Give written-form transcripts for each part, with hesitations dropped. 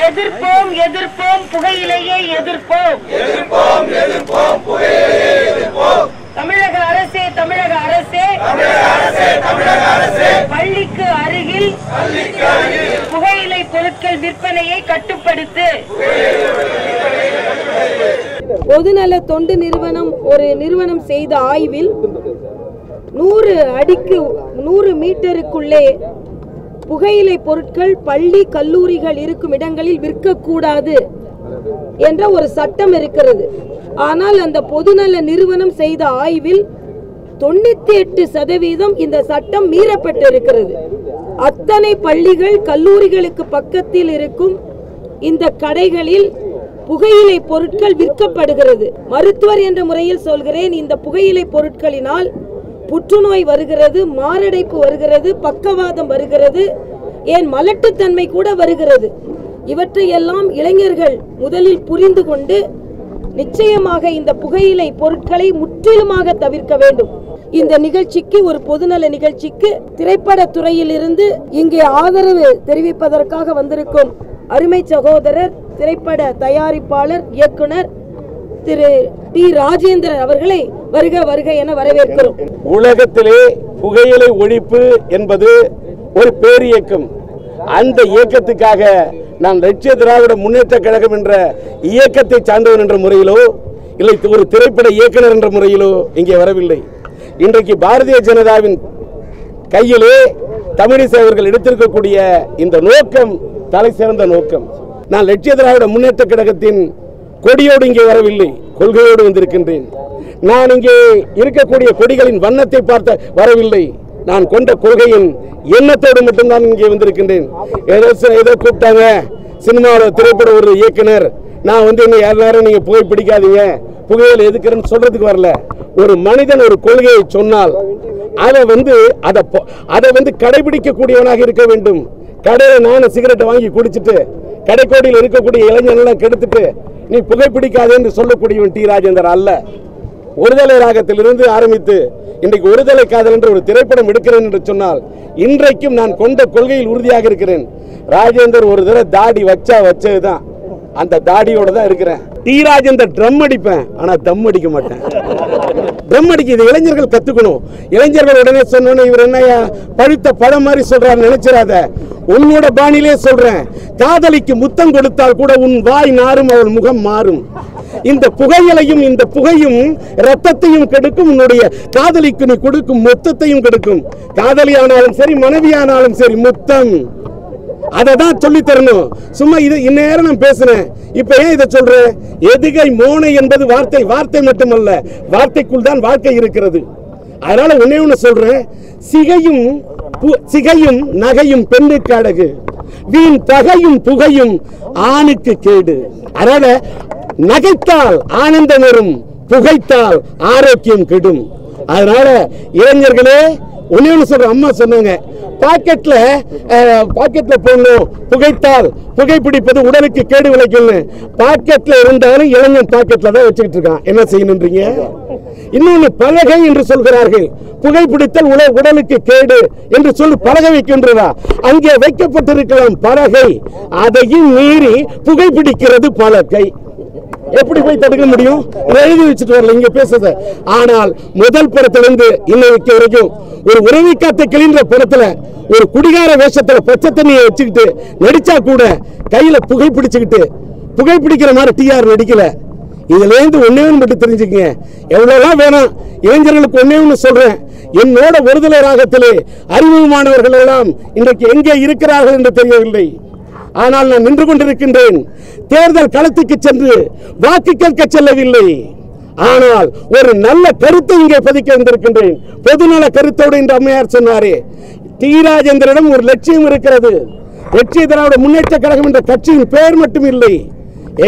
எதிர்ப்போம் எதிர்ப்போம் புகையிலையை எதிர்ப்போம் தமிழக அரசே பள்ளிக்கு அருகில் புகையிலை பொருட்கள் விற்பனையை கட்டுப்படுத்து. பொதுநல தொண்டு நிறுவனம் ஒரு நிறுவனம் செய்த ஆய்வில் 100 மீட்டருக்குள்ளே புகையிலை பொருட்கள் பள்ளி கல்லூரிகள் இருக்கும் இடங்களில் விற்கக்கூடாது என்ற ஒரு சட்டம் இருக்கிறது. ஆனால் அந்த பொதுநல நிறுவனம் செய்த ஆய்வில் 98% இந்த சட்டம் மீறப்பட்டிருக்கிறது. அத்தனை பள்ளிகள் கல்லூரிகளுக்கு பக்கத்தில் இருக்கும் இந்த கடைகளில் புகையிலை பொருட்கள் விற்கப்படுகிறது. மருத்துவர் என்ற முறையில் சொல்கிறேன், இந்த புகையிலை பொருட்களினால் புற்றுநோய் வருகிறது, மாரடைப்பு வருகிறது, பக்கவாதம் வருகிறது, ஏன் மலட்டுத்தன்மை கூட வருகிறது. இவற்றையெல்லாம் இளைஞர்கள் முதலில் புரிந்து கொண்டு நிச்சயமாக இந்த புகையிலை பொருட்களை முற்றிலுமாக தவிர்க்க வேண்டும். இந்த நிகழ்ச்சிக்கு, ஒரு பொதுநல நிகழ்ச்சிக்கு திரைப்பட துறையில் இருந்து இங்கே ஆதரவு தெரிவிப்பதற்காக வந்திருக்கும் அருமை சகோதரர் திரைப்பட தயாரிப்பாளர் இயக்குனர் திரு டி ராஜேந்திரன் அவர்களை வருக வருக என வரவேற்கிறோம். உலகத்திலே புகையிலை ஒழிப்பு என்பது ஒரு பேரியக்கம். அந்த இயக்கத்துக்காக நான் லட்சிய திராவிட முன்னேற்ற கழகம் என்ற இயக்கத்தை சார்ந்தவன் என்ற முறையிலோ இல்லை ஒரு திரைப்பட இயக்குனர் என்ற முறையிலோ இங்கே வரவில்லை. இன்றைக்கு பாரதிய ஜனதாவின் கையிலே தமிழிசை அவர்கள் எடுத்திருக்கக்கூடிய இந்த நோக்கம் தலை சிறந்த நோக்கம். நான் லட்சிய திராவிட முன்னேற்ற கழகத்தின் கொடியோடு இங்கே வரவில்லை, கொள்கையோடு வந்திருக்கின்றேன். நான் இங்கே இருக்கக்கூடிய கொடிகளின் வண்ணத்தை பார்த்த வரவில்லை, நான் கொண்ட கொள்கையின் எண்ணத்தோடு மட்டும்தான் இங்கே வந்திருக்கின்றேன். ஏதோ கூப்பிட்டாங்க சினிமாவில் திரைப்பட ஒரு இயக்குனர், நான் இன்னும் யாரும் நீங்க புகை பிடிக்காதீங்க, புகையில எதுக்குறேன்னு சொல்றதுக்கு வரல. ஒரு மனிதன் ஒரு கொள்கையை சொன்னால் அதை கடைபிடிக்கக்கூடியவனாக இருக்க வேண்டும். கடையில் நானும் சிகரெட்டை வாங்கி குடிச்சிட்டு கடைக்கோடியில் இருக்கக்கூடிய இளைஞர்கள் கெடுத்துட்டு நீ புகைப்பிடிக்காது என்று சொல்லக்கூடியவன் டி ராஜேந்தர் அல்ல. ஒருதலை ராகத்திலிருந்து ஆரம்பித்து இன்றைக்கு ஒருதலை காதல் என்று ஒரு திரைப்படம் எடுக்கிறேன் என்று சொன்னால் இன்றைக்கும் நான் கொண்ட கொள்கையில் உறுதியாக இருக்கிறேன். ராஜேந்தர் ஒரு தடவை தாடி வச்சதுதான், அந்த தாடியோட தான் இருக்கிறேன். டி ராஜேந்தர் ட்ரம் அடிப்பேன், ஆனா தம் அடிக்க மாட்டேன். ட்ரம் அடிக்க இது இளைஞர்கள் கத்துக்கணும். இளைஞர்கள் உடனே சொன்னோன்னு இவர் என்ன பழுத்த பழம் மாதிரி சொல்றாரு நினைச்சிடாத. உன்னோட பாணியிலே சொல்றேன், காதலிக்கு முத்தம் கொடுத்தால் கூட உன் வாய் நாரும், அவள் முகம் மாறும். இந்த புகையிலையும் இந்த புகையும் ரத்தத்தையும் கெடுக்கும், உன்னுடைய காதலிக்கு நீ கொடுக்கும் மொத்தத்தையும் கெடுக்கும். காதலியானாலும் சரி மனைவியானாலும் சரி முத்தம், அதை தான் சொல்லி தரணும். சும்மா இது இந்நேரம் நான் பேசுறேன், இப்ப ஏன் இதை சொல்றேன்? எதுகை மோனை என்பது வார்த்தை மட்டுமல்ல, வார்த்தைக்குள் தான் வாழ்க்கை இருக்கிறது. அதனால ஒண்ணு சொல்றேன், சிகையும் நகையும் பெண்ணுக்கு அழகு, வீண் தகையும் புகையும் ஆணுக்கு கேடு. அதனால நகைத்தால் ஆனந்தம் வரும், புகைத்தால் ஆரோக்கியம் கெடும். அதனால இளைஞர்களே ஒண்ணு சொல்ற, அம்மா சொன்னாங்க பாக்கெட்ல போடணும், புகைத்தால் புகைப்பிடிப்பது உடலுக்கு கேடு விளைக்கும். பாக்கெட்ல இருந்தாலும் இளைஞன் பாக்கெட்ல தான் வச்சுக்கிட்டு இருக்கான், என்ன செய்யணும்ன்றீங்க? இன்னொன்னு பலகை என்று சொல்கிறார்கள், புகைப்பிடித்தல் உடலுக்கு கேடு என்று சொல்லி பலகை வைக்கின்றதா? அங்கே வைக்கப்பட்டிருக்கலாம் பலகை, அதையும் மீறி புகைப்பிடிக்கிறது பலகை. எப்படி போய் தடுக்க முடியும்? எழுதி வச்சுட்டு வரல இங்க பேசுறது. ஆனால் முதல் படத்திலிருந்து இன்னைக்கு வரைக்கும் ஒரு உறவி காத்த கிளின்ற படத்துல ஒரு குடிகார வேஷத்துல பச்சை தண்ணியை வச்சுக்கிட்டு நடிச்சா கூட கையில புகைப்பிடிக்கிற மாதிரி டிஆர் நடிக்கல. இதுல இருந்து ஒன்னே மட்டும் தெரிஞ்சுக்கங்க, எவ்வளவுலாம் வேணாம். இளைஞர்களுக்கு ஒன்னே சொல்றேன், என்னோட ஒருதலை ராகத்திலே அறிமுகமானவர்கள் எல்லாம் இன்றைக்கு எங்கே இருக்கிறார்கள் என்று தெரியவில்லை. ஆனால் நான் நின்று கொண்டிருக்கின்றேன். தேர்தல் களத்துக்கு சென்று வாக்கு கேட்க செல்லவில்லை, ஆனால் ஒரு நல்ல கருத்தை இங்கே பதிக்க வந்திருக்கின்றேன். பொதுநல கருத்தோடு இந்த அம்மையார் சொன்னாரே, டி ராஜேந்திரனிடம் ஒரு லட்சியம் இருக்கிறது. லட்சிய திராவிட முன்னேற்ற கழகம் என்ற கட்சியின் பெயர் மட்டும் இல்லை,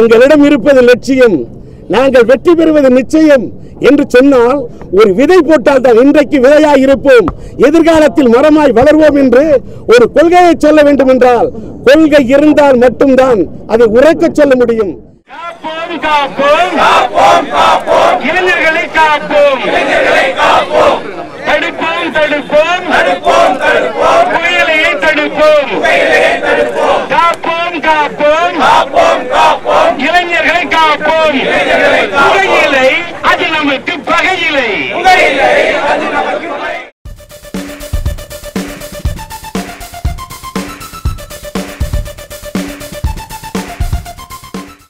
எங்களிடம் இருப்பது லட்சியம். நாங்கள் வெற்றி பெறுவது நிச்சயம் என்று சொன்னால் ஒரு விதை போட்டால் தான் இன்றைக்கு விதையாய் இருப்போம், எதிர்காலத்தில் மரமாய் வளர்வோம் என்று ஒரு கொள்கையை சொல்ல வேண்டும் என்றால் கொள்கை இருந்தால் மட்டும்தான் அதை உரைக்க சொல்ல முடியும். இளைஞர்களை காப்போம், தடுப்போம், புயலையை தடுப்போம், காப்போம் காப்போம் இளைஞர்களை காப்போம் புகையிலை அது நமக்கு பகையிலை